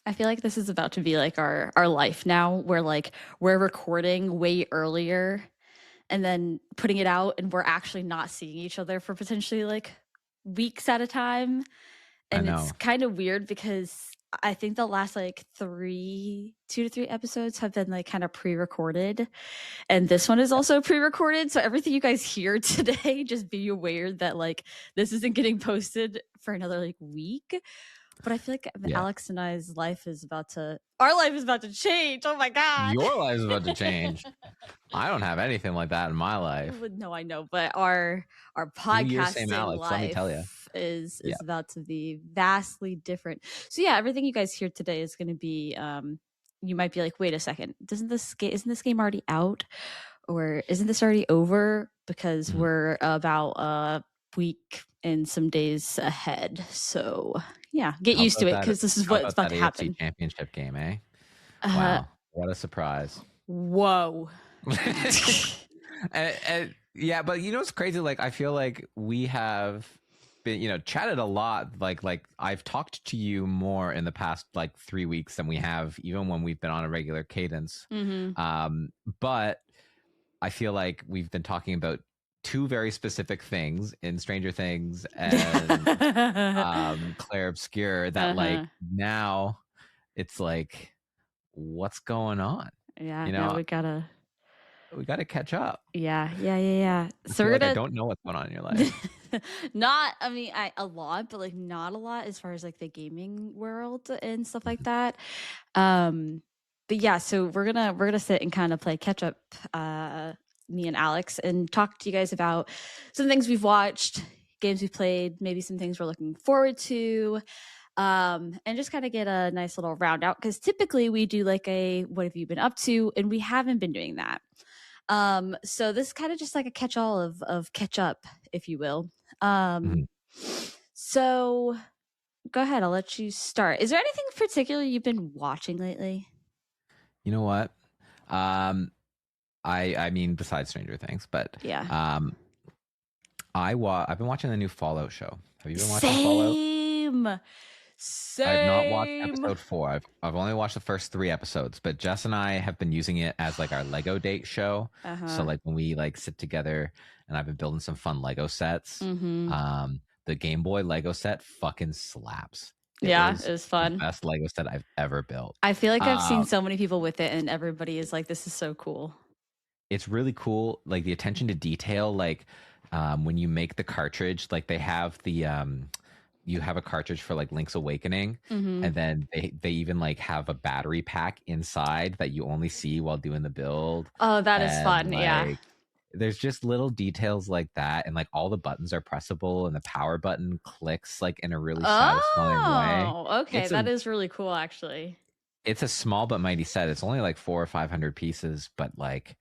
I feel like this is about to be like our life now, where like we're recording way earlier and then putting it out, and we're actually not seeing each other for potentially like weeks at a time. I And it's know. kind of weird because I think the last like 2 to 3 episodes have been like kind of pre-recorded, and this one is also pre-recorded. So everything you guys hear today, just be aware that like this isn't getting posted for another like week. But I feel like Yeah. Alex and I's life is about to, our life is about to change. Oh my God. Your life's about to change. I don't have anything like that in my life. No, I know, but our 2 years, same podcasting Alex. Let me tell you. life is Yeah. about to be vastly different. So yeah, everything you guys hear today is going to be you might be like, wait a second, isn't this game already out, or isn't this already over? Because Mhm. we're about a week and some days ahead. So yeah, get How used to about it that? because this is How what's about about that to AFC happen. Championship game, eh? Uh, Wow, what a surprise! whoa. And yeah, but you know what's crazy? Like, I feel like we have been, chatted a lot. Like I've talked to you more in the past like 3 weeks than we have even when we've been on a regular cadence. Hmm. But I feel like we've been talking about two very specific things in Stranger Things and Claire Obscure that like Uh-huh. now it's like, what's going on? Yeah, You no, know, we got to catch up. yeah. I So feel we're like I gonna don't know what's going on in your life. not, I mean, a lot, but like not a lot as far as like the gaming world and stuff like that. Um, but yeah, so we're gonna sit and kind of play catch up, me and Alex, and talk to you guys about some things we've watched, games we've played, maybe some things we're looking forward to, and just kind of get a nice little round out, because typically we do like a what have you been up to, and we haven't been doing that. So this is kind of just like a catch-all of catch up, if you will. Mhm. So go ahead, I'll let you start. Is there anything particular you've been watching lately? You know what? Um, I mean, besides Stranger Things, but Yeah. um, I've been watching the new Fallout show. Have you been watching Fallout? Same. I've not watched Same. episode 4. I've only watched the first 3 episodes, but Jess and I have been using it as like our Lego date show. So Uh-huh. like when we like sit together, and I've been building some fun Lego sets. Mm-hmm. The Game Boy Lego set fucking slaps. It Yeah, is it was the fun. best Lego set I've ever built. I feel like I've seen Um, so many people with it, and everybody is like, this is so cool. it's really cool, like the attention to detail, like when you make the cartridge, like they have the you have a cartridge for like Link's Awakening, Mm-hmm. and then they even like have a battery pack inside that you only see while doing the build. Oh, that is And fun. Yeah. like there's just little details like that, and like all the buttons are pressable, and the power button clicks like in a really satisfying way. Oh, okay. it's a That is really cool, actually. it's a small but mighty set. It's only like 400 or 500 pieces, but like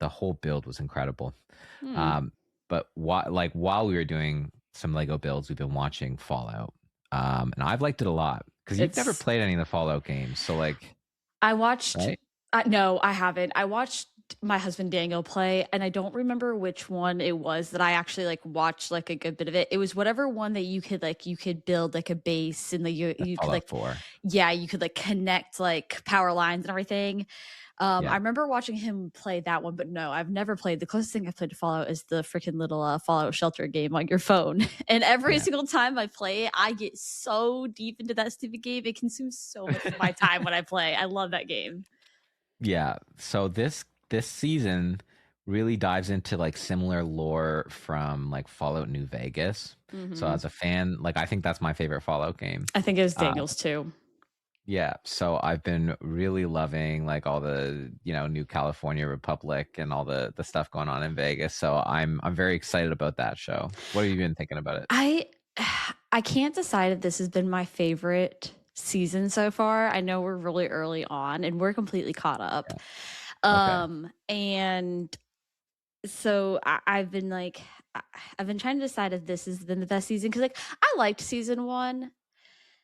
the whole build was incredible. Hmm. um but while we were doing some Lego builds, we've been watching Fallout. And I've liked it a lot because you've never It's played any of the Fallout games, so like, I watched right? no, I haven't. I watched my husband Daniel play, and I don't remember which one it was that I actually like watched like a good bit of it. It was whatever one that you could build like a base, and like The you could Fallout like, 4. yeah, you could like connect like power lines and everything. I Yeah. remember watching him play that one, but no, I've never played. The closest thing I've played to Fallout is the freaking little Fallout Shelter game on your phone. And every Yeah. single time I play it, I get so deep into that stupid game. It consumes so much of my time when I play. I love that game. Yeah. So this season really dives into like similar lore from like Fallout New Vegas. So Hmm. as a fan, like I think that's my favorite Fallout game. I think it was Uh, Daniel's too. yeah, so I've been really loving like all the, new California Republic and all the stuff going on in Vegas. So I'm very excited about that show. What have you been thinking about it? I I can't decide if this has been my favorite season so far. I know we're really early on and we're completely caught up. Yeah. Okay. And so I've been like I've been trying to decide if this has been the best season, because like I liked season one.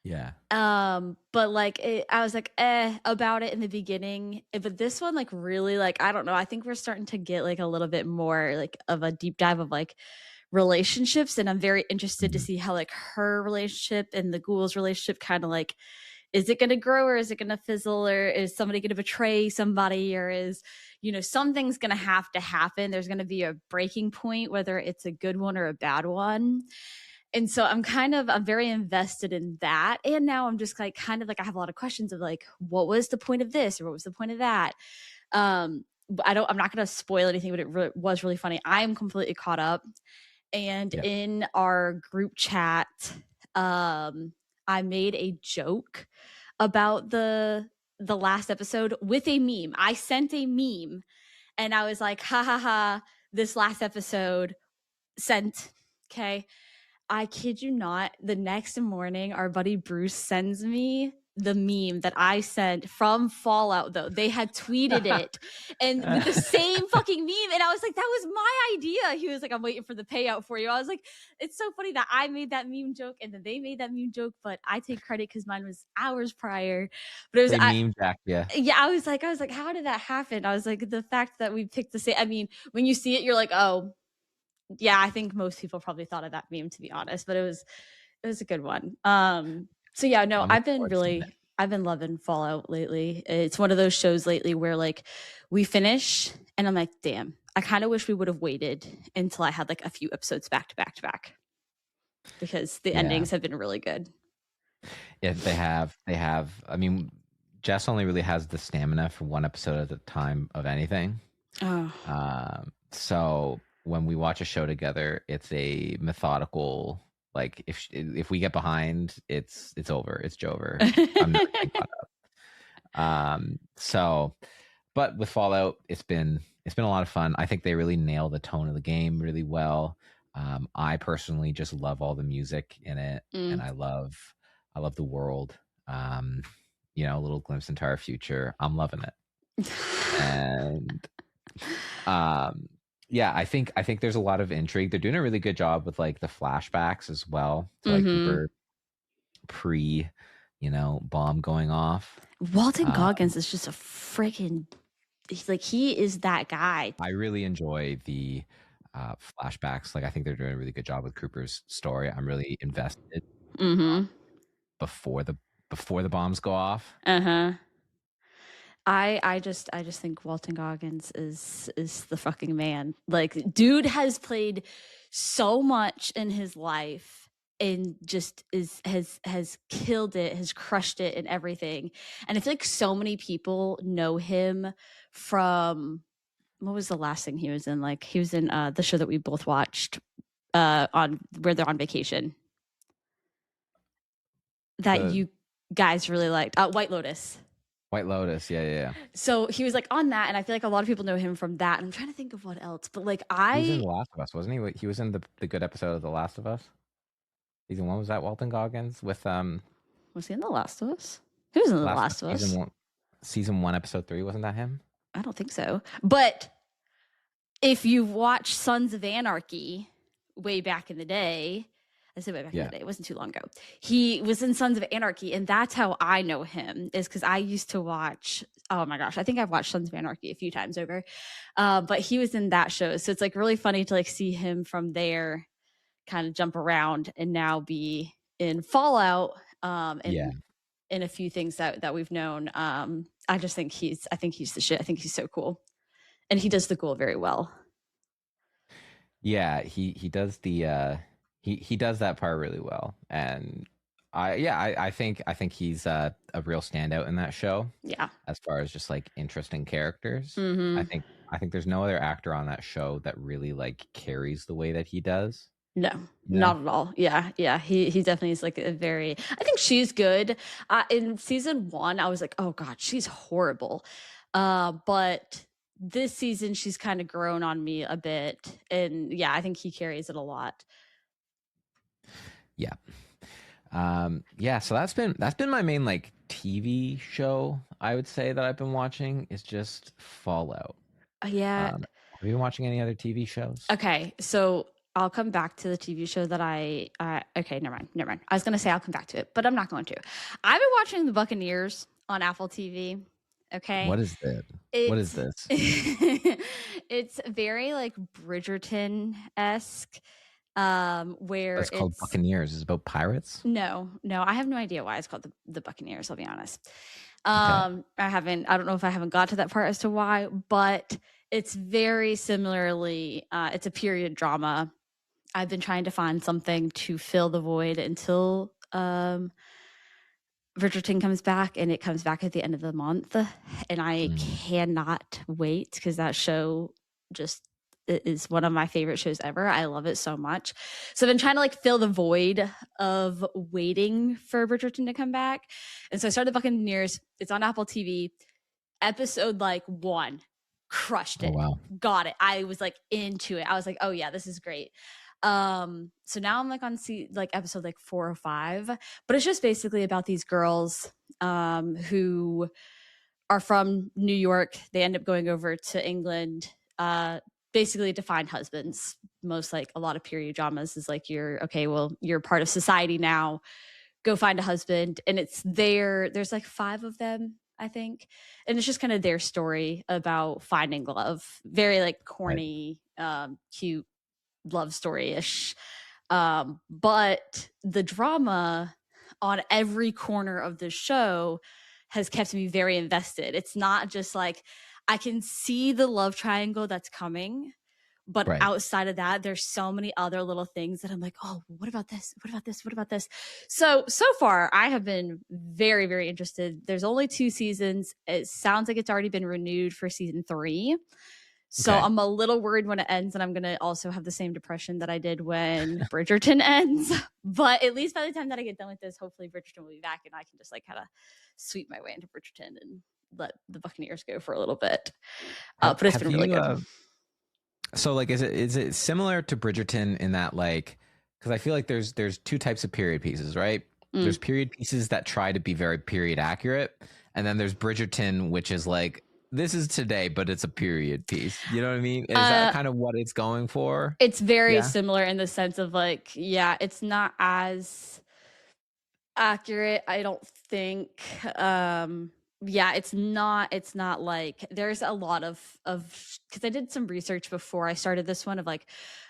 Yeah. But like I was like about it in the beginning, but this one like really, like I don't know, I think we're starting to get like a little bit more like of a deep dive of like relationships, and I'm very interested to Mhm. see how like her relationship and the ghoul's relationship kind of like is it going to grow or is it going to fizzle, or is somebody going to betray somebody, or is, something's going to have to happen. There's going to be a breaking point, whether it's a good one or a bad one. And so I'm very invested in that. And now I'm just like, kind of like, I have a lot of questions of like, what was the point of this? Or what was the point of that? I'm not going to spoil anything, but it was really funny. I'm completely caught up. And Yeah. in our group chat, I made a joke about the last episode with a meme. I sent a meme and I was like, ha ha ha, this last episode sent. Okay. I kid you not. The next morning, our buddy Bruce sends me the meme that I sent from Fallout, though. They had tweeted it and with the same fucking meme. And I was like, that was my idea. He was like, I'm waiting for the payout for you. I was like, it's so funny that I made that meme joke and then they made that meme joke, but I take credit because mine was hours prior. But it was, They meme jacked you. yeah, I was like, how did that happen? I was like, the fact that we picked the same, I mean, when you see it, you're like, oh, yeah, I think most people probably thought of that meme, to be honest, but it was a good one. So yeah, no, I'm looking forward to seeing it. I've been loving Fallout lately. It's one of those shows lately where like we finish and I'm like, damn, I kind of wish we would have waited until I had like a few episodes back to back to back, because the Yeah. endings have been really good. Yeah, they have. I mean, Jess only really has the stamina for one episode at a time of anything. Oh. So when we watch a show together, it's a methodical. Like if we get behind, it's over. It's Jover. I'm never getting caught up. So, but with Fallout, it's been a lot of fun. I think they really nail the tone of the game really well. I personally just love all the music in it, and I love the world. A little glimpse into our future. I'm loving it. And yeah, I think there's a lot of intrigue. They're doing a really good job with like the flashbacks as well. So like deeper pre, bomb going off. Walton Goggins is just a freaking, like, he is that guy. I really enjoy the flashbacks. Like I think they're doing a really good job with Cooper's story. I'm really invested before the bombs go off. I just think Walton Goggins is the fucking man. Like, dude has played so much in his life and just has killed it, has crushed it and everything. And I feel like so many people know him from, what was the last thing he was in? Like, he was in the show that we both watched on where they're on vacation. That you guys really liked. White Lotus. White Lotus, yeah. So he was like on that, and I feel like a lot of people know him from that. And I'm trying to think of what else, but like he was in The Last of Us, wasn't he? He was in the good episode of The Last of Us. Season 1, was that Walton Goggins with Was he in The Last of Us? He was in The Last of Us. Season 1, episode 3, wasn't that him? I don't think so. But if you've watched Sons of Anarchy way back in the day, I said way back in the day, it wasn't too long ago. He was in Sons of Anarchy, and that's how I know him, is because I used to watch, oh my gosh, I think I've watched Sons of Anarchy a few times over. But he was in that show. So it's like really funny to like see him from there kind of jump around and now be in Fallout and in a few things that we've known. I think he's the shit. I think he's so cool. And he does the ghoul very well. Yeah, he does the he does that part really well. And I think he's a real standout in that show. Yeah. As far as just like interesting characters. I think there's no other actor on that show that really like carries the way that he does. No, not at all. Yeah. He definitely is like a very, I think she's good. In season 1, I was like, oh God, she's horrible. But this season, she's kind of grown on me a bit. And yeah, I think he carries it a lot. Yeah. So that's been my main like TV show, I would say, that I've been watching, is just Fallout. Yeah. Have you been watching any other TV shows? Okay, so I'll come back to the TV show that okay, never mind. I was going to say I'll come back to it, but I'm not going to. I've been watching the Buccaneers on Apple TV. Okay. What is that? What is this? It's very like Bridgerton-esque. where It's called it's Buccaneers. It's about pirates. no, I have no idea why it's called the Buccaneers. I'll be honest. Okay. I don't know if I haven't got to that part as to why, but it's very similarly, it's a period drama. I've been trying to find something to fill the void until Bridgerton comes back, and it comes back at the end of the month, and I Mm. cannot wait because that show just is one of my favorite shows ever. I love it so much. So I've been trying to like fill the void of waiting for Bridgerton to come back. And so I started Buccaneers. It's on Apple TV. Episode like 1, crushed Oh it. wow. Got it. I was like into it. I was like, "Oh yeah, this is great." So now I'm like on like episode like 4 or 5, but it's just basically about these girls who are from New York. They end up going over to England, basically to find husbands. Most like a lot of period dramas is like you're okay, well, you're part of society now. Go find a husband. And it's there's like 5 of them, I think. And it's just kind of their story about finding love. Very like Right. corny, cute love story-ish. But the drama on every corner of the show has kept me very invested. It's not just like I can see the love triangle that's coming, but Right. outside of that, there's so many other little things that I'm like, oh, what about this? What about this? What about this? So far, I have been very, very interested. There's only 2 seasons. It sounds like it's already been renewed for season 3. So Okay. I'm a little worried when it ends, and I'm going to also have the same depression that I did when Bridgerton ends. But at least by the time that I get done with this, hopefully Bridgerton will be back, and I can just like kind of sweep my way into Bridgerton and let the Buccaneers go for a little bit. Have But it's have been really you good. so like is it similar to Bridgerton in that like because I feel like there's 2 types of period pieces, right? Mm. There's period pieces that try to be very period accurate, and then there's Bridgerton, which is like this is today, but it's a period piece. You know what I mean? Is that Uh, kind of what it's going for? it's very Yeah. similar in the sense of like, yeah, it's not as accurate, I don't think. Yeah, it's not like there's a lot of because I did some research before I started this one of like,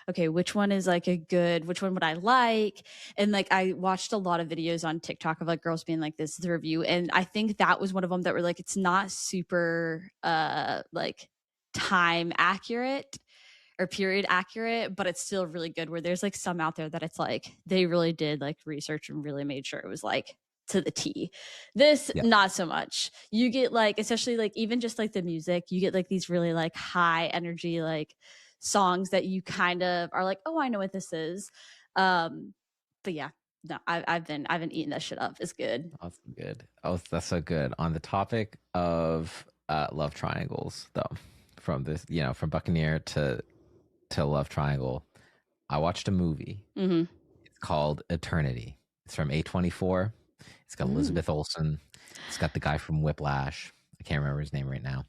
okay, which one is like a good, which one would I like? And like I watched a lot of videos on TikTok of like girls being like, this is the review. And I think that was one of them that were like, it's not super like time accurate or period accurate, but it's still really good. Where there's like some out there that it's like they really did like research and really made sure it was like to the T. This Yeah. not so much. You get like, especially like even just like the music, you get like these really like high energy like songs that you kind of are like, oh, I know what this is. But yeah, no, I've been eating that shit up. It's good. That's good. Oh, that's so good. On the topic of love triangles, though, from this, from Buccaneer to Love Triangle, I watched a movie. Mm-hmm. It's called Eternity. It's from A24. It's got Mm. Elizabeth Olsen. It's got the guy from Whiplash. I can't remember his name right now.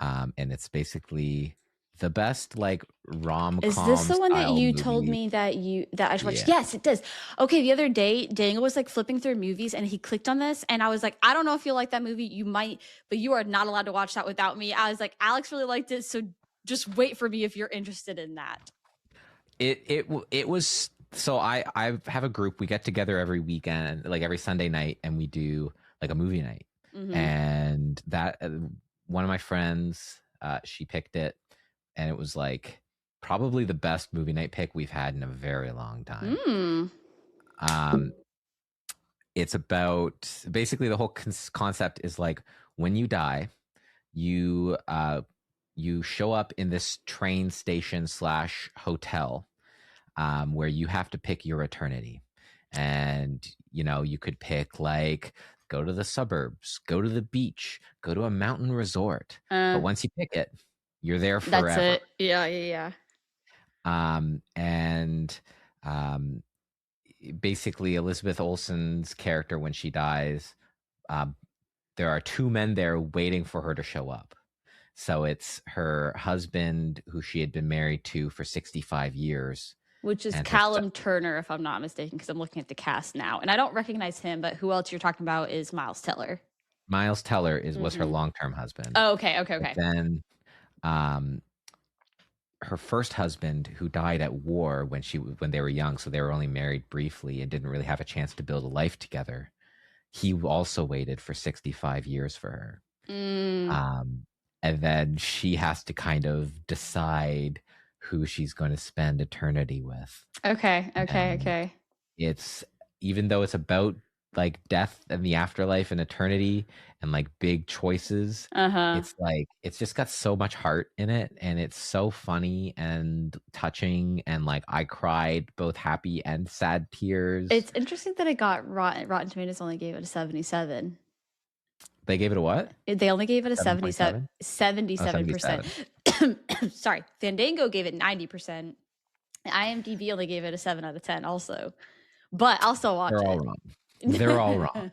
And it's basically the best like rom Is this com the one that style you told movie. me that I should watch? Yeah. Yes, it does. Okay, the other day, Daniel was like flipping through movies and he clicked on this, and I was like, I don't know if you like that movie. You might, but you are not allowed to watch that without me. I was like, Alex really liked it, so just wait for me if you're interested in that. It was so I have a group. We get together every weekend, like every Sunday night, and we do like a movie night. Mm-hmm. And that one of my friends, she picked it, and it was like probably the best movie night pick we've had in a very long time. Mm. Um, it's about basically the whole concept is like when you die, you show up in this train station slash hotel where you have to pick your eternity. And, you could pick like go to the suburbs, go to the beach, go to a mountain resort. Uh, But once you pick it, you're there that's forever. it. Yeah, yeah, yeah. And basically, Elizabeth Olsen's character, when she dies, um, there are 2 men there waiting for her to show up. So it's her husband, who she had been married to for 65 years, Which is and Callum Turner, if I'm not mistaken, because I'm looking at the cast now, and I don't recognize him. But who else you're talking about is Miles Teller. Miles Teller was her Mm-hmm. long term husband. Oh, okay, okay, But okay. then um, her first husband, who died at war when they were young, so they were only married briefly and didn't really have a chance to build a life together. He also waited for 65 years for her. Mm. And then she has to kind of decide who she's going to spend eternity with. Okay. Okay. And Okay. it's, even though it's about like death and the afterlife and eternity and like big choices, Uh-huh. it's like it's just got so much heart in it, and it's so funny and touching, and like I cried both happy and sad tears. It's interesting that it got Rotten Tomatoes only gave it a 77. They gave it a what? They only gave it a 77, 7.7. Oh, 77%. 77. Sorry. Fandango gave it 90%. IMDb only gave it a 7 out of 10 also. But I'll still watch They're all it. wrong. They're all wrong.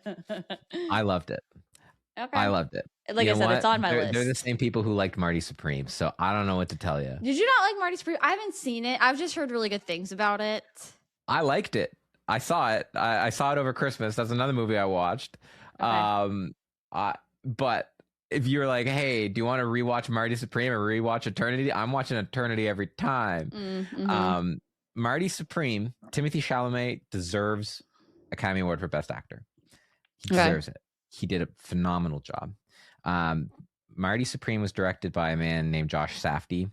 I loved it. I Okay. loved it. Like You I know said, what? it's on my They're the list. same people who liked Marty Supreme, so I don't know what to tell you. Did you not like Marty Supreme? I haven't seen it. I've just heard really good things about it. I liked it. I saw it. I saw it over Christmas. That's another movie I watched. Okay. But if you're like, hey, do you want to rewatch Marty Supreme or rewatch Eternity? I'm watching Eternity every time. Mm-hmm. Marty Supreme, Timothy Chalamet deserves Academy Award for Best Actor. He deserves it. He did a phenomenal job. Marty Supreme was directed by a man named Josh Safdie.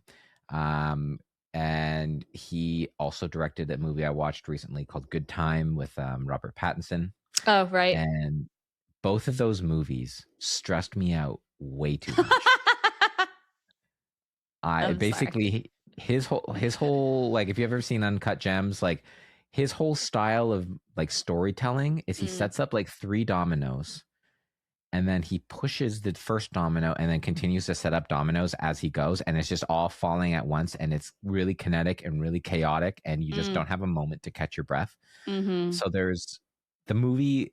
And he also directed a movie I watched recently called Good Time with Robert Pattinson. Oh, right. And both of those movies stressed me out way too much. Basically his whole like, if you've ever seen Uncut Gems, like his whole style of like storytelling is he sets up like 3 dominoes, and then he pushes the first domino and then continues to set up dominoes as he goes, and it's just all falling at once, and it's really kinetic and really chaotic, and you just don't have a moment to catch your breath. Mm-hmm. So the movie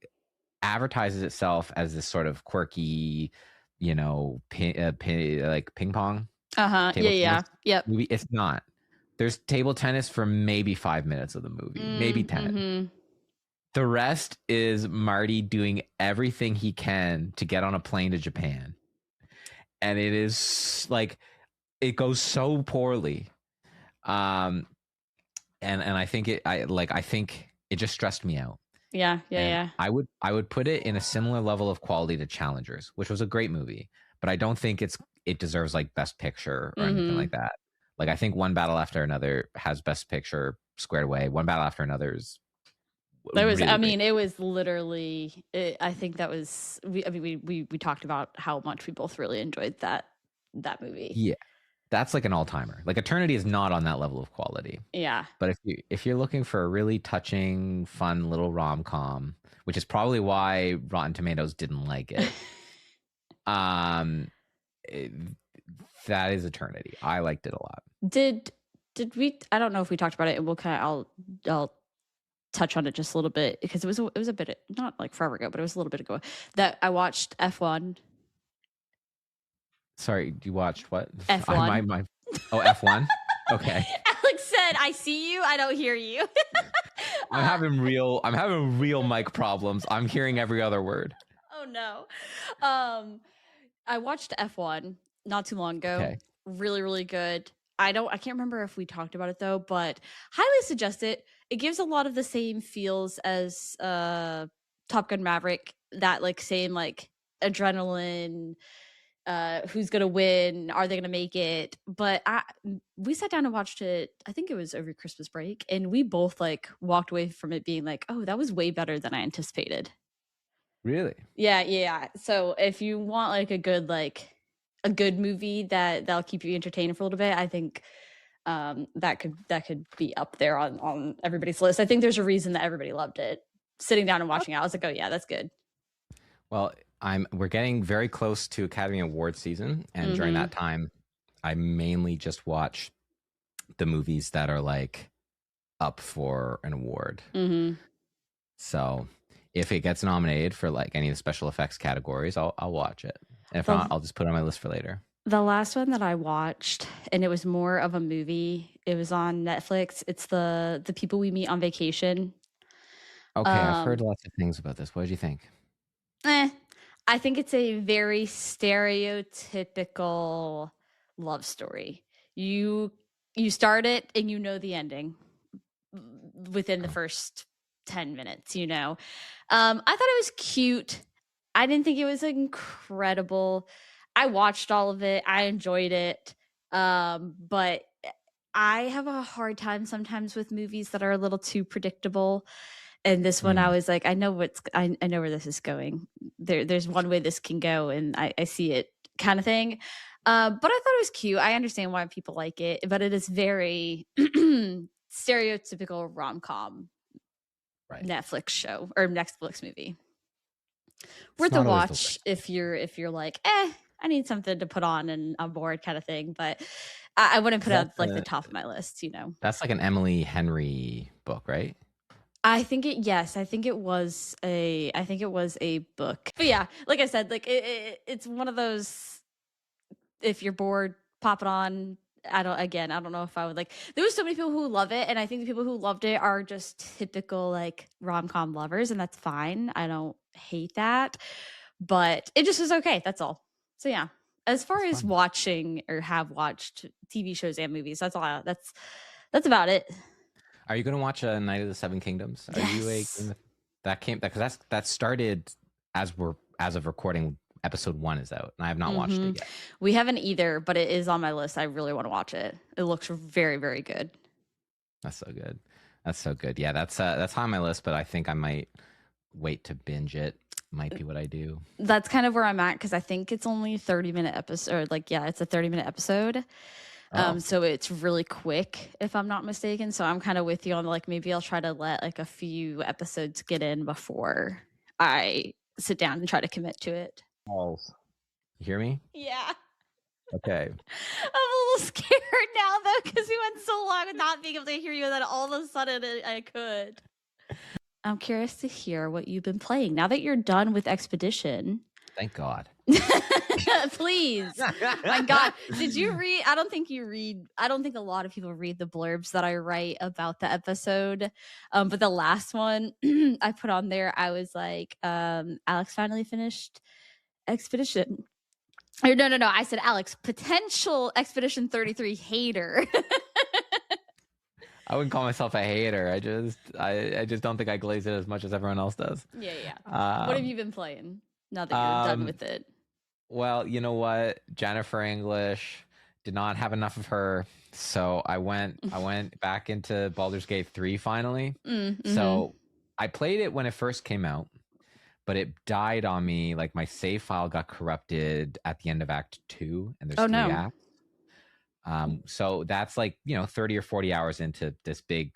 advertises itself as this sort of quirky, you know, like ping pong. Uh-huh. Yeah. Yep. Movie. It's not. There's table tennis for maybe 5 minutes of the movie, maybe 10. Mm-hmm. The rest is Marty doing everything he can to get on a plane to Japan. And it is like, it goes so poorly. And I think I think it just stressed me out. Yeah. I would put it in a similar level of quality to Challengers, which was a great movie, but I don't think it deserves like Best Picture or anything like that. Like I think One Battle After Another has Best Picture squared away. One Battle After Another is it was literally. I think that was. We talked about how much we both really enjoyed that movie. Yeah, that's like an all timer. Like Eternity is not on that level of quality. Yeah, but if you're looking for a really touching, fun little rom com, which is probably why Rotten Tomatoes didn't like it, that is Eternity. I liked it a lot. Did we? I don't know if we talked about it, and we'll kind of. I'll touch on it just a little bit because it was a bit, not like forever ago, but it was a little bit ago that I watched F1. Sorry, you watched what? F1. Oh, F1. Okay. Alex said, "I see you. I don't hear you." I'm having real mic problems. I'm hearing every other word. Oh no. I watched F1 not too long ago. Okay. Really, really good. I can't remember if we talked about it though, but highly suggest it. It gives a lot of the same feels as Top Gun Maverick, that like same like adrenaline, who's gonna win, are they gonna make it? But we sat down and watched it, I think it was over Christmas break, and we both like walked away from it being like, oh, that was way better than I anticipated. Really? Yeah. So if you want like a good movie that'll keep you entertained for a little bit, I think that could be up there on everybody's list. I think there's a reason that everybody loved it. Sitting down and watching it, I was like, oh yeah, that's good. Well, we're getting very close to Academy Award season, and during that time, I mainly just watch the movies that are like up for an award. So if it gets nominated for like any of the special effects categories, I'll watch it. And if not, I'll just put it on my list for later. The last one that I watched, and it was more of a movie, it was on Netflix. It's the People We Meet on Vacation. Okay, I've heard lots of things about this. What did you think? I think it's a very stereotypical love story. you start it and you know the ending within the first 10 minutes, you know. I thought it was cute. I didn't think it was incredible. I watched all of it. I enjoyed it. But I have a hard time sometimes with movies that are a little too predictable. And this one, I Mm, was like, I know where this is going. There's one way this can go, and I see it, kind of thing. But I thought it was cute. I understand why people like it, but it is very stereotypical rom com right. Netflix show or Netflix movie. It's Worth a not always the watch worst. if you're like, I need something to put on and I'm bored, kind of thing. But I wouldn't put Because it at like the top of my list, you know. that's like an Emily Henry book, right? I think it yes, I think it was a book. But yeah, like I said, like it's one of those, if you're bored, pop it on. I don't know if I would like, there was so many people who love it, and I think the people who loved it are just typical like rom-com lovers, and that's fine. I don't hate that. But it just was okay, that's all. So yeah. As far It's as fun. watching or have watched TV shows and movies, that's about it. Are you going to watch a Night of the Seven Kingdoms? Are you a Yes. Game of that came because that started as of recording. Episode 1 is out, and I have not watched Hmm. it yet. We haven't either, but it is on my list. I really want to watch it. It looks very, very good. That's so good. That's so good. Yeah, that's high on my list, but I think I might wait to binge it. Might be what I do. That's kind of where I'm at because I think it's only a 30-minute episode. Like, yeah, it's a 30-minute episode. Oh, So it's really quick, if I'm not mistaken. So I'm kind of with you on like, maybe I'll try to let like a few episodes get in before I sit down and try to commit to it. balls. You hear me? Yeah. Okay. I'm a little scared now though, because we went so long with not being able to hear you, and then all of a sudden I could. I'm curious to hear what you've been playing now that you're done with Expedition. Thank God. Please. My God. Did you read? I don't think you read. I don't think a lot of people read the blurbs that I write about the episode. But the last one I put on there, I was like, Alex finally finished Expedition. Or no. I said Alex, potential Expedition 33 hater. I wouldn't call myself a hater. I just don't think I glaze it as much as everyone else does. Yeah. What have Um, you been playing now that you're done with it? well, you know what? Jennifer English did not have enough of her, so I went back into Baldur's Gate 3 finally. Mm-hmm. So I played it when it first came out, but it died on me. Like my save file got corrupted at the end of Act 2, and there's Oh three no. acts. So that's like, 30 or 40 hours into this big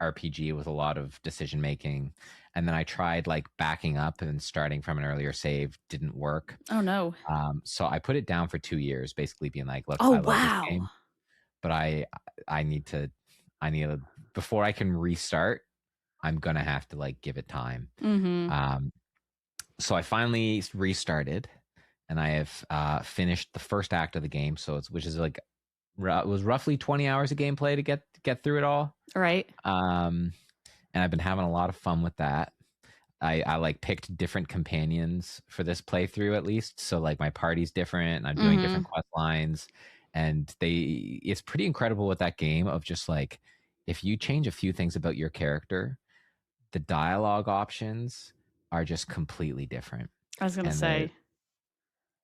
RPG with a lot of decision making. And then I tried like backing up and starting from an earlier save, didn't work. Oh no. So I put it down for 2 years, basically being like, look, Oh I love this wow. game, but I need to, before I can restart, I'm going to have to like give it time. Mm-hmm. Um, so I finally restarted, and I have finished the first act of the game. Which is like, it was roughly 20 hours of gameplay to get through it all. Right. And I've been having a lot of fun with that. I like picked different companions for this playthrough, at least. So like my party's different, and I'm doing Mm-hmm. different quest lines, and it's pretty incredible with that game of just like, if you change a few things about your character, the dialogue options are just completely different. I was gonna And say.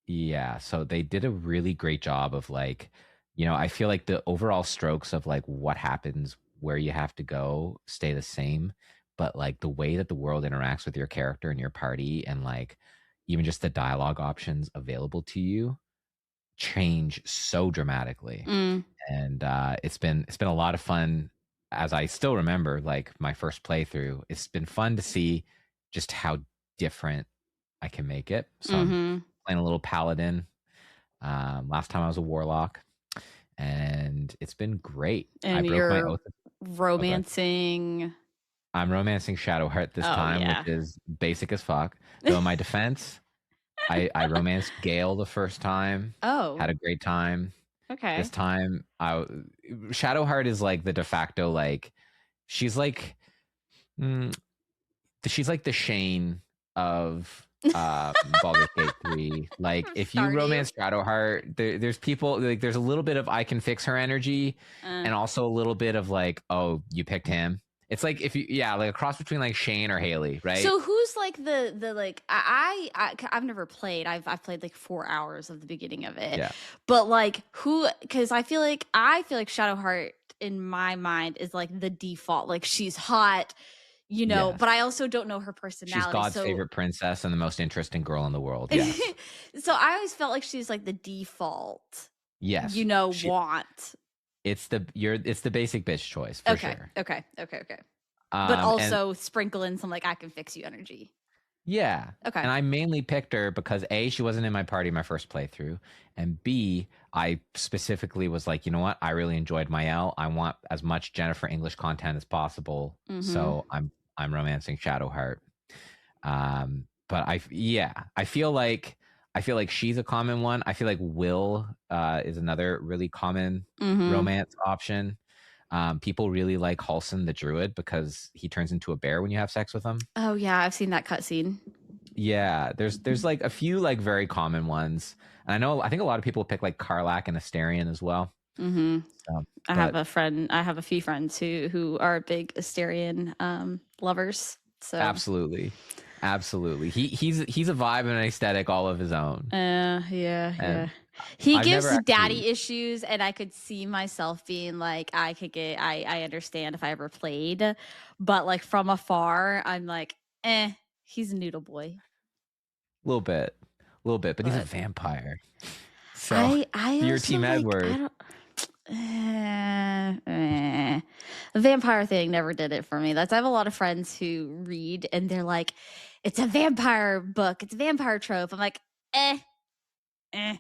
yeah, so they did a really great job of like, I feel like the overall strokes of like what happens, where you have to go, stay the same, but like the way that the world interacts with your character and your party, and like even just the dialogue options available to you, change so dramatically. Mm. And it's been a lot of fun. As I still remember, like my first playthrough, it's been fun to see just how different I can make it. So I'm Mm-hmm. playing a little paladin. Last time I was a warlock, and it's been great. I And broke my you're oath. Okay. romancing. I'm romancing Shadowheart this Oh time, which yeah. is basic as fuck. Though in my defense, I romanced Gale the first time, Oh. had a great time. This Okay. time, Shadowheart is like the de facto, like, she's like, mm, she's like the Shane of Baldur's Gate 3. Like, From if you Stardew. romance Shadowheart, there's people like there's a little bit of I can fix her energy, Uh, and also a little bit of like, oh, you picked him. It's like if you yeah, like a cross between like Shane or Haley, right? so who's like the like I've never played. I've played like 4 hours of the beginning of it, Yeah. but like who? Because I feel like Shadowheart in my mind is like the default. Like she's hot, Yes. but I also don't know her She's personality. God's So favorite princess and the most interesting girl in the world. Yes. so I always felt like she's like the default, Yes. She want. it's the basic bitch choice for Okay, sure. okay, okay, okay. But And also sprinkle in some like I can fix you energy. yeah. Okay. And I mainly picked her because A, she wasn't in my party my first playthrough. And B, I specifically was like, you know what? I really enjoyed my L. I want as much Jennifer English content as possible. Mm-hmm. So I'm romancing Shadowheart. But I feel like she's a common one. I feel like Will is another really common Mm-hmm. romance option. People really like Halson the Druid because he turns into a bear when you have sex with him. Oh yeah, I've seen that cutscene. Yeah, there's like a few like very common ones, and I think a lot of people pick like Karlach and Asterion as well. Mm-hmm. So, I have but a friend. I have a few friends who are big Asterion lovers. So absolutely, absolutely, he's a vibe and an aesthetic all of his own, yeah, yeah. and He I've never gives actually. daddy issues, and I could see myself being like, I understand if I ever played, but like from afar, I'm like, he's a noodle boy. Little bit, but he's a But vampire. So I you're also Team like I Edward. don't. The vampire thing never did it for me. That's I have a lot of friends who read and they're like, it's a vampire book, it's a vampire trope. I'm like, eh, eh,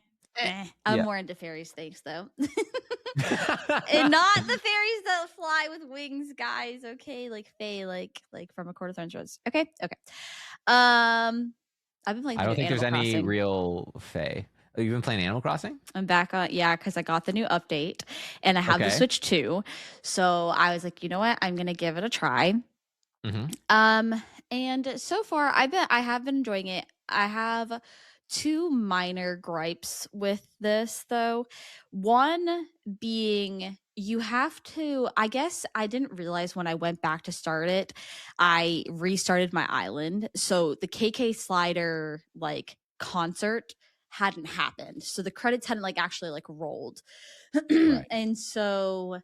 I'm Yeah. more into fairies things though. And not the fairies that fly with wings, guys. Okay, like Fae, like from A Court of Thorns Rose. Okay, okay. I've been playing I the don't new think there's Animal any Crossing. real Fae. Oh, you've been playing Animal Crossing? I'm back on, yeah, because I got the new update and I have the Okay. Switch too. So I was like, you know what? I'm gonna give it a try. Mm-hmm. And so far I have been enjoying it. I have two minor gripes with this though. One being you have to, I guess I didn't realize when I went back to start it, I restarted my island. So the KK slider like concert hadn't happened. So the credits hadn't like actually like rolled. Right. And so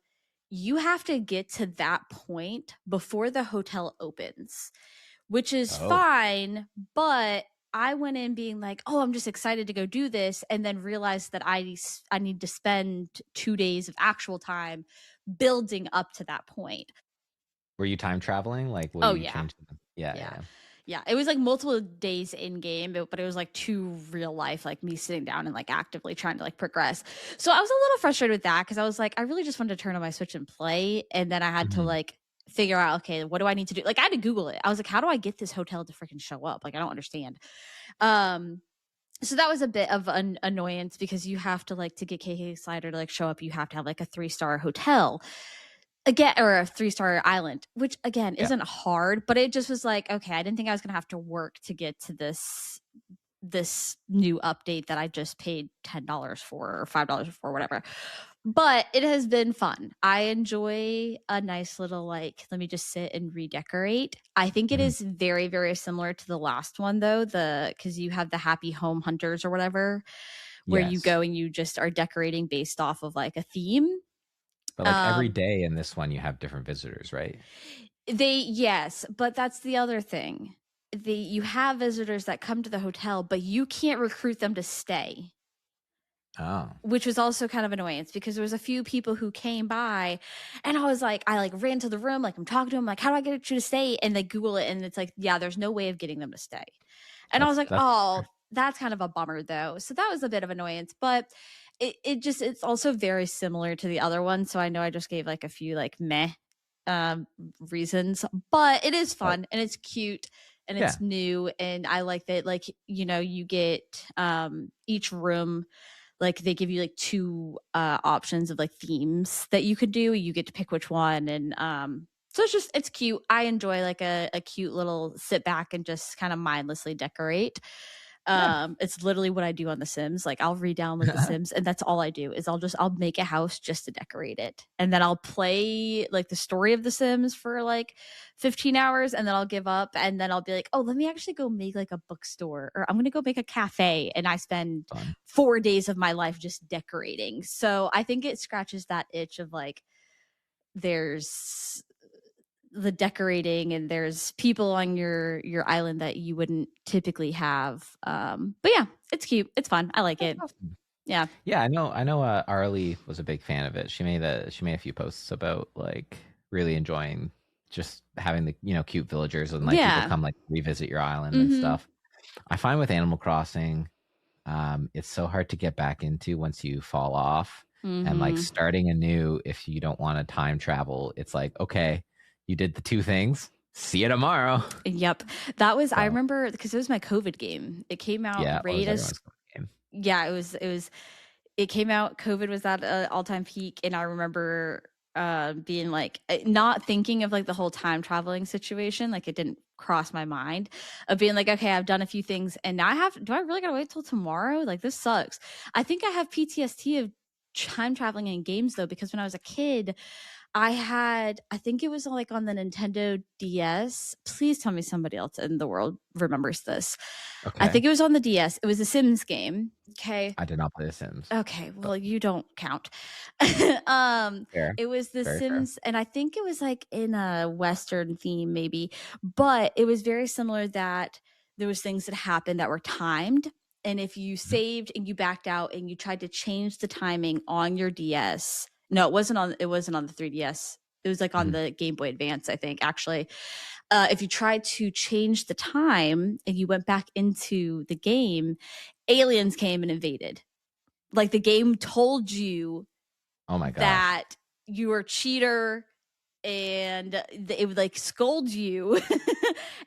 you have to get to that point before the hotel opens, which is Oh. fine. But I went in being like, oh, I'm just excited to go do this. And then realized that I need to spend 2 days of actual time building up to that point. Were you time traveling? Like, will Oh, you yeah. change? Yeah, Yeah. yeah. Yeah. It was like multiple days in game, but it was like too real life, like me sitting down and like actively trying to like progress. So I was a little frustrated with that because I was like, I really just wanted to turn on my Switch and play. And then I had to Mhm. like figure out, okay, what do I need to do? Like I had to Google it. I was like, how do I get this hotel to freaking show up? Like I don't understand. Um, so that was a bit of an annoyance because you have to like to get KK Slider to like show up, you have to have like a 3-star hotel again or a 3-star island, which again Yeah. isn't hard, but it just was like, okay, I didn't think I was gonna have to work to get to this new update that I just paid $10 for or $5 for, whatever. But it has been fun. I enjoy a nice little like, let me just sit and redecorate. I think it Mhm. is very, very similar to the last one though, because you have the happy home hunters or whatever, where you Yes. go and you just are decorating based off of like a theme. But like every Um, day in this one, you have different visitors, right? yes, but that's the other thing. You have visitors that come to the hotel, but you can't recruit them to stay, Oh. which was also kind of annoyance because there was a few people who came by and I was like, I like ran to the room, like I'm talking to them, like, how do I get you to stay? And they Google it and it's like, yeah, there's no way of getting them to stay. And I was like, That's oh, that's kind of a bummer though. So that was a bit of annoyance, but it's also very similar to the other one. So I know I just gave like a few like meh um reasons, but it is but fun and it's cute and yeah. it's new and I like that, like, you get each room, like they give you like two options of like themes that you could do. You get to pick which one, and So it's cute. I enjoy like a cute little sit back and just kind of mindlessly decorate. Yeah. It's literally what I do on The Sims. Like I'll re-download The Sims and that's all I do is I'll make a house just to decorate it. And then I'll play like the story of The Sims for like 15 hours and then I'll give up and then I'll be like, "Oh, let me actually go make like a bookstore or I'm going to go make a cafe." And I spend Fun. 4 days of my life just decorating. So I think it scratches that itch of like there's the decorating and there's people on your island that you wouldn't typically have. But yeah, it's cute. It's fun. I like That's it. awesome. Yeah. Yeah, I know. Arlie was a big fan of it. She made a few posts about like really enjoying just having the cute villagers and like people Yeah. come like revisit your island and Mm-hmm. stuff. I find with Animal Crossing, it's so hard to get back into once you fall off, and like Mm-hmm. starting anew if you don't want to time travel. It's like, okay, you did the two things. See you tomorrow. Yep. That was I So remember because it was my COVID game. It came out yeah, what right was as everyone's game? yeah, it came out COVID was at an all-time peak and I remember being like not thinking of like the whole time traveling situation like it didn't cross my mind of being like okay I've done a few things and now do I really gotta wait till tomorrow like this sucks. I think I have PTSD of time traveling in games though because when I was a kid I think it was like on the Nintendo DS. Please tell me somebody else in the world remembers this. I Okay, think it was on the DS. It was a Sims game. Okay. I did not play The Sims, Okay, but well, you don't count. fair, It was The very fair. Sims, and I think it was like in a Western theme, maybe, but it was very similar that there was things that happened that were timed. And if you Mhm, saved and you backed out and you tried to change the timing on your DS, no, it wasn't on the 3DS. It was like on mhm. the Game Boy Advance, I think, actually. If you tried to change the time and you went back into the game, aliens came and invaded like the game told you Oh my gosh. that you were a cheater and it would like scold you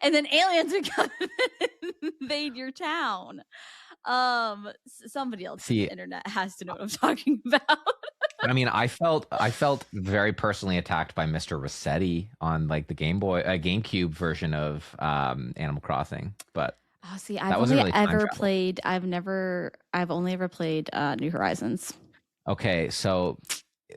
and then aliens would come and invade your town. Somebody else in See, the internet has to know what I'm talking about. I mean, I felt very personally attacked by Mr. Rossetti on like the GameCube version of Animal Crossing, but Oh, see, that wasn't really time travel. I've only ever played New Horizons. Okay, so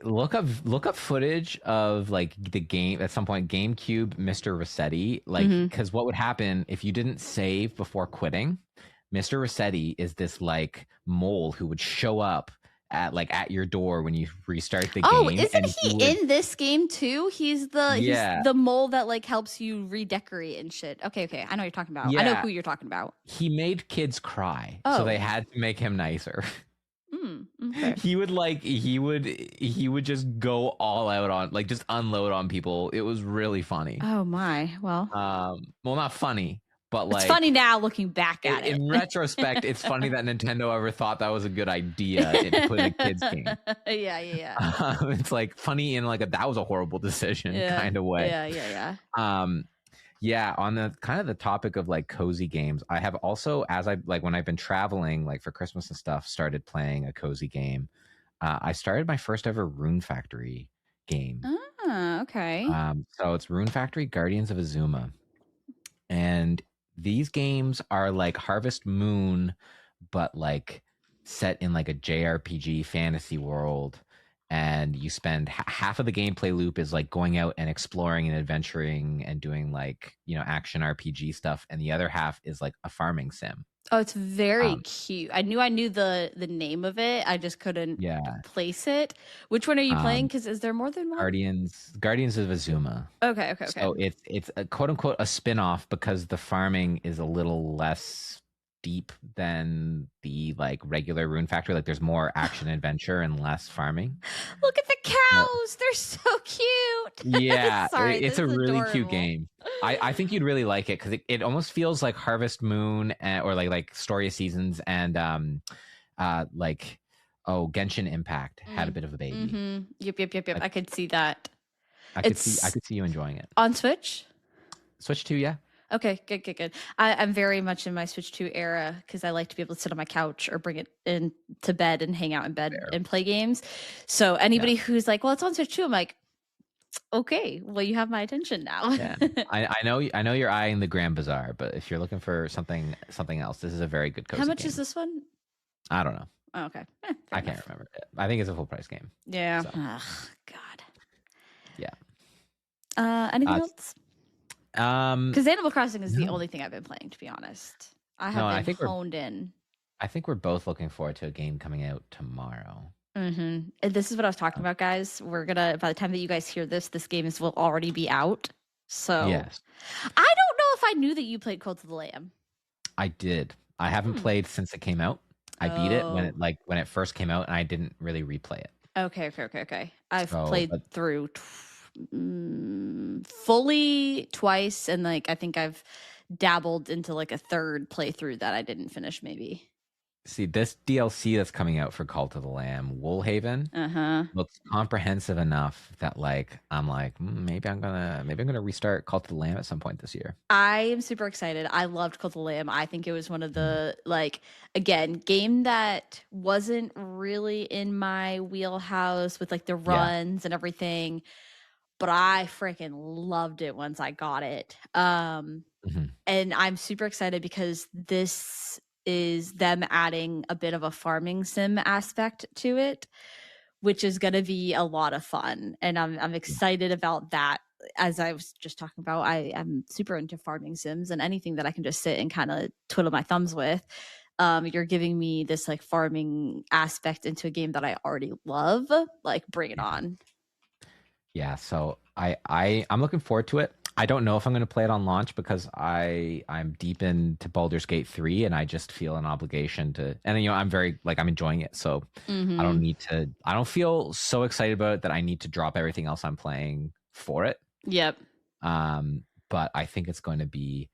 look up footage of like the game at some point GameCube Mr. Rossetti, like Mm-hmm. because what would happen if you didn't save before quitting? Mr. Rossetti is this like mole who would show up at your door when you restart the Oh, game, isn't and he he would, in this game too? He's yeah, the mole that like helps you redecorate and shit. Okay, okay. I know what you're talking about. I know yeah, who you're talking about. he made kids cry, so they Oh. had to make him nicer. Okay. He would just go all out on like just unload on people. It was really funny. Oh my. Well, Well, not funny, but it's funny like now looking back at in it. retrospect, it's funny that Nintendo ever thought that was a good idea to put in a kids game. Yeah, yeah, It's like funny in like that was a horrible decision yeah. kind of way. Yeah, yeah, yeah. Um, yeah, on the kind of the topic of like cozy games, I have also, as I like when I've been traveling, like for Christmas and stuff, started playing a cozy game. I started my first ever Rune Factory game. Ah, okay. So it's Rune Factory Guardians of Azuma. And these games are like Harvest Moon, but like set in like a JRPG fantasy world. And you spend half of the gameplay loop is like going out and exploring and adventuring and doing like, action RPG stuff. And the other half is like a farming sim. Oh, it's very Um, cute. I knew the name of it. I just couldn't yeah. place it. Which one are you playing? Um, Because is there more than one? Guardians of Azuma. Okay, okay, okay. So it's a quote unquote a spin-off because the farming is a little less deep than the like regular Rune Factory. Like there's more action adventure and less farming. Look at the But cows. They're so cute. yeah, Sorry, it's this a is really cute adorable. game. I think you'd really like it because it almost feels like Harvest Moon or like Story of Seasons and like Genshin Impact had a Mm. bit of a baby. Mm-hmm. Yep, yep, yep, yep. I, I could see that. I It's could see you enjoying it. on Switch? Switch 2, yeah. Okay, good, good, good. I'm very much in my Switch 2 era because I like to be able to sit on my couch or bring it in to bed and hang out in bed Fair. and play games. So Yeah. anybody who's like, well, it's on Switch 2, I'm like, Okay, well, you have my attention now. Yeah, I know you're eyeing the Grand Bazaar, but if you're looking for something else, this is a very good How cozy much is game. this one? I don't know. Oh, okay, fair I can't enough. remember. I think it's a full price game. Yeah. So Ugh, God. yeah. Anything Uh, else? um, Because Animal Crossing is the no, only thing I've been playing, to be honest. I no. have been honed in. I think we're both looking forward to a game coming out tomorrow. And this is what I was talking about, guys. We're gonna, by the time that you guys hear this, this game will already be out. So Yes, I don't know if I knew that you played Cult of the Lamb. I did. I haven't Hmm. played since it came out. I beat it when Oh. it first came out, and I didn't really replay it. Okay. I've So, played but through fully twice, and like I think I've dabbled into like a third playthrough that I didn't finish, maybe. see, this DLC that's coming out for Cult of the Lamb, Woolhaven, Uh-huh. looks comprehensive enough that like I'm like maybe I'm gonna restart Cult of the Lamb at some point this year. I am super excited. I loved Cult of the Lamb. I think it was one of Mm. the like again, game that wasn't really in my wheelhouse with like the Yeah. runs and everything, but I freaking loved it once I got it. Mhm. And I'm super excited because this is them adding a bit of a farming sim aspect to it, which is going to be a lot of fun. And I'm excited about that. As I was just talking about, I am super into farming sims and anything that I can just sit and kind of twiddle my thumbs with. You're giving me this like farming aspect into a game that I already love. Like, bring it Yeah. on. Yeah, so I'm looking forward to it. I don't know if I'm going to play it on launch because I'm deep into Baldur's Gate 3 and I just feel an obligation to, and I'm very like I'm enjoying it, so Mm-hmm. I don't feel so excited about it that I need to drop everything else I'm playing for it. Yep. But I think it's going to be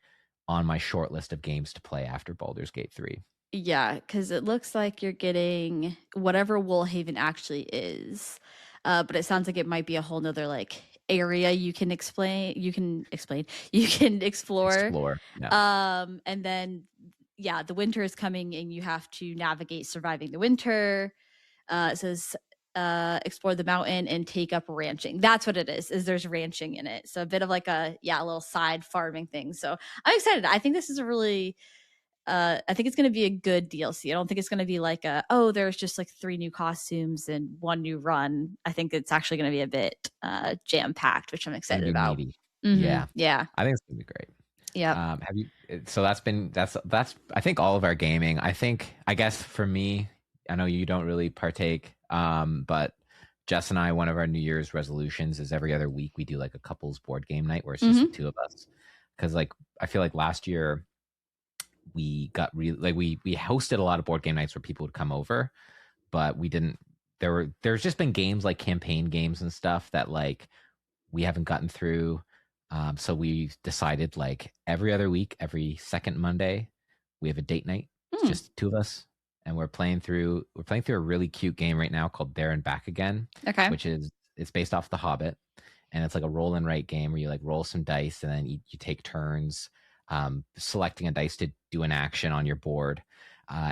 on my short list of games to play after Baldur's Gate 3. Yeah, because it looks like you're getting whatever Woolhaven actually is. But it sounds like it might be a whole nother like area you can explore. Explore. Yeah. And then yeah, the winter is coming and you have to navigate surviving the winter. It says explore the mountain and take up ranching. That's what it is there's ranching in it. So a bit of like a little side farming thing. So I'm excited. I think this is a really I think it's going to be a good DLC. I don't think it's going to be like there's just like 3 new costumes and 1 new run. I think it's actually going to be a bit jam packed, which I'm Gonna excited be about. meaty. Mm-hmm. Yeah. Yeah. I think it's gonna be great. Yep. Have you? So that's I think all of our gaming. I guess for me, I know you don't really partake, but Jess and I, one of our New Year's resolutions is every other week we do like a couples board game night where it's just the Mm-hmm. two of us. Because like I feel like last year we got really like we hosted a lot of board game nights where people would come over, but we didn't. There's just been games like campaign games and stuff that like we haven't gotten through. So we decided like every other week, every second Monday, we have a date night. It's Hmm. just the two of us, and we're playing through a really cute game right now called There and Back Again, Okay. which is it's based off The Hobbit, and it's like a roll and write game where you like roll some dice and then you take turns selecting a dice to do an action on your board.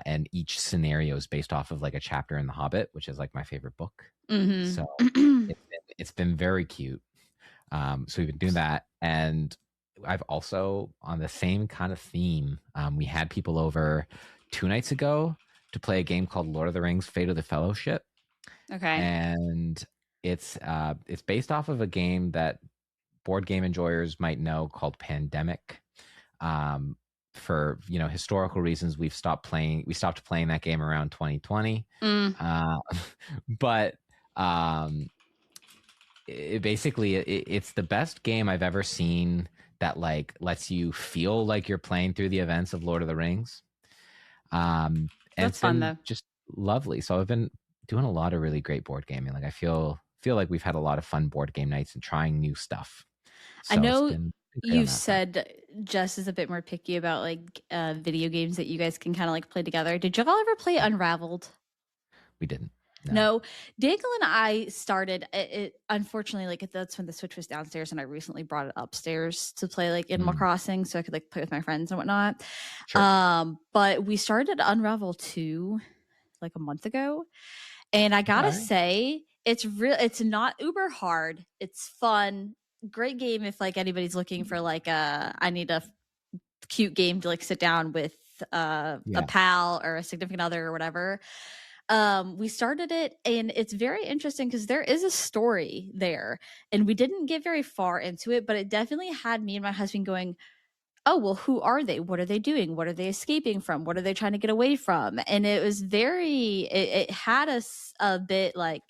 And each scenario is based off of like a chapter in The Hobbit, which is like my favorite book. So Mm-hmm. it's been very cute. So we've been doing that, and I've also on the same kind of theme. We had people over 2 nights ago to play a game called Lord of the Rings: Fate of the Fellowship, Okay. and it's based off of a game that board game enjoyers might know called Pandemic. Um, for historical reasons, we stopped playing that game around 2020. Mm. Uh, but it's the best game I've ever seen that like lets you feel like you're playing through the events of Lord of the Rings. And That's it's fun been though. just lovely. So I've been doing a lot of really great board gaming. Like I feel like we've had a lot of fun board game nights and trying new stuff. I So it's know been great on you've that front. said Jess is a bit more picky about like video games that you guys can kind of like play together. Did y'all ever play Unraveled? We didn't. No. No, Daniel and I started it. Unfortunately, like that's when the Switch was downstairs, and I recently brought it upstairs to play like Animal Mm, Crossing, so I could like play with my friends and whatnot. sure. But we started Unravel 2 like a month ago, and I All gotta right. say. It's real. It's not uber hard. It's fun. Great game if like anybody's looking for like I need a cute game to like sit down with a Yeah. pal or a significant other or whatever. We started it and it's very interesting because there is a story there and we didn't get very far into it, but it definitely had me and my husband going, oh, well, who are they? What are they doing? What are they escaping from? What are they trying to get away from? And it was it had us a bit like,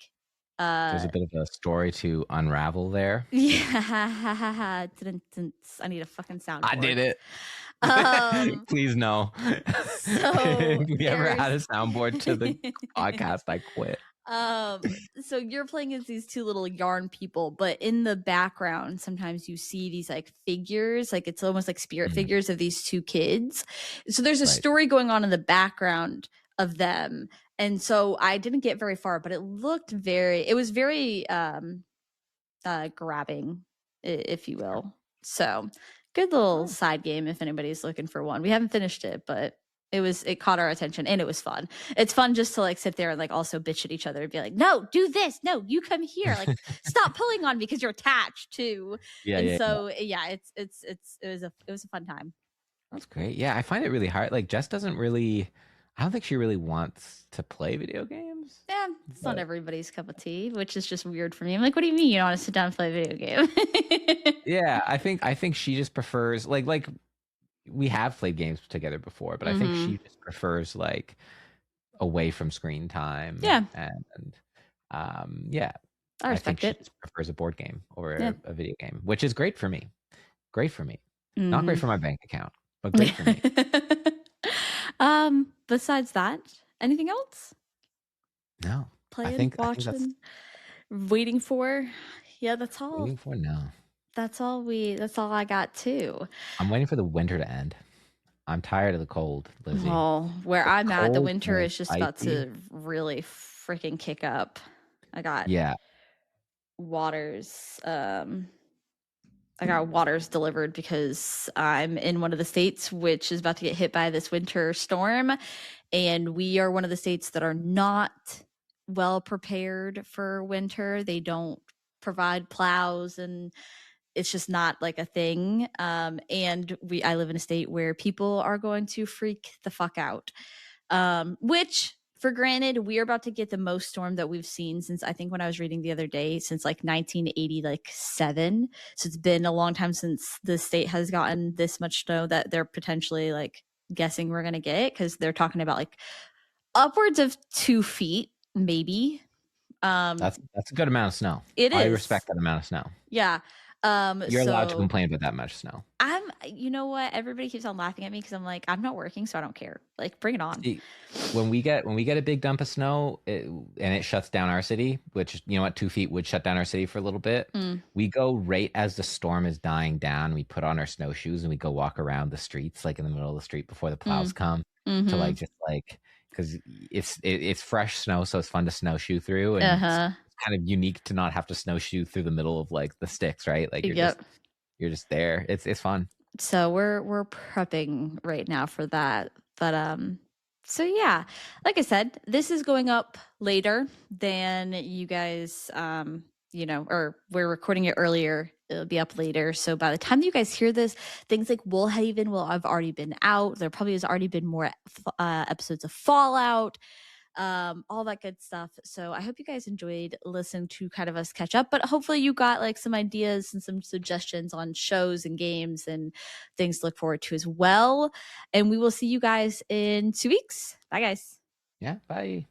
There's uh, a bit of a story to unravel there. yeah, I need a fucking I soundboard. did it. Um, Please no. so If we ever had a there's soundboard to the podcast, I quit. so you're playing as these two little yarn people, but in the background sometimes you see these like figures, like it's almost like spirit Mhm. figures of these two kids. So there's a Right. story going on in the background of them. And so I didn't get very far, but it was very grabbing, if you will. So good little Oh, side game if anybody's looking for one. We haven't finished it, but it caught our attention and it was fun. It's fun just to like sit there and like also bitch at each other and be like, no, do this, no, you come here, like stop pulling on me because you're attached too. yeah, And yeah, yeah. so yeah, it was a fun time. That's great. Yeah, I find it really hard. Like Jess doesn't really. I don't think she really wants to play video games. Yeah, it's not But everybody's cup of tea, which is just weird for me. I'm like, what do you mean you don't want to sit down and play a video game? yeah, I think she just prefers like we have played games together before, but I think Hmm. she just prefers like away from screen time Yeah, and yeah, I I think respect she it. just prefers a board game over Yeah. a video game, which is great for me. Great for me. Not great Hmm. for my bank account, but great for me. Besides that, anything else? No, Playing, I think that's watching, waiting for? Yeah, that's all. waiting for now. That's all I got too. I'm waiting for the winter to end. I'm tired of the cold, Lizzie. Well, where The I'm at, the cold winter and is it's just about icy. to really freaking kick up. I got Yeah, waters I got waters delivered because I'm in one of the states which is about to get hit by this winter storm. And we are one of the states that are not well prepared for winter. They don't provide plows and it's just not like a thing. And I live in a state where people are going to freak the fuck out. Which for granted, we're about to get the most storm that we've seen since I think when I was reading the other day, since like 1980, like seven. So it's been a long time since the state has gotten this much snow that they're potentially like guessing we're gonna get because they're talking about like upwards of 2 feet, maybe. Um, that's a good amount of snow. it I is, respect that amount of snow. yeah. You're allowed to So complain about that much snow. you know what? Everybody keeps on laughing at me because I'm like, I'm not working, so I don't care. Like, bring it on. See, when we get a big dump of snow and it shuts down our city, which you know what, 2 feet would shut down our city for a little bit. Mm, We go right as the storm is dying down. We put on our snowshoes and we go walk around the streets, like in the middle of the street before the plows mm, come, to mm-hmm. like just like because it's fresh snow, so it's fun to snowshoe through, Uh and it's huh. kind of unique to not have to snowshoe through the middle of like the sticks, right? Like Yep. you're just there. It's fun. So we're prepping right now for that. But so yeah, like I said, this is going up later than you guys or we're recording it earlier. It'll be up later. So by the time you guys hear this, things like Woolhaven will have already been out. There probably has already been more episodes of Fallout, all that good stuff. So I hope you guys enjoyed listening to kind of us catch up, but hopefully you got like some ideas and some suggestions on shows and games and things to look forward to as well. And we will see you guys in 2 weeks. Bye, guys. Yeah. Bye.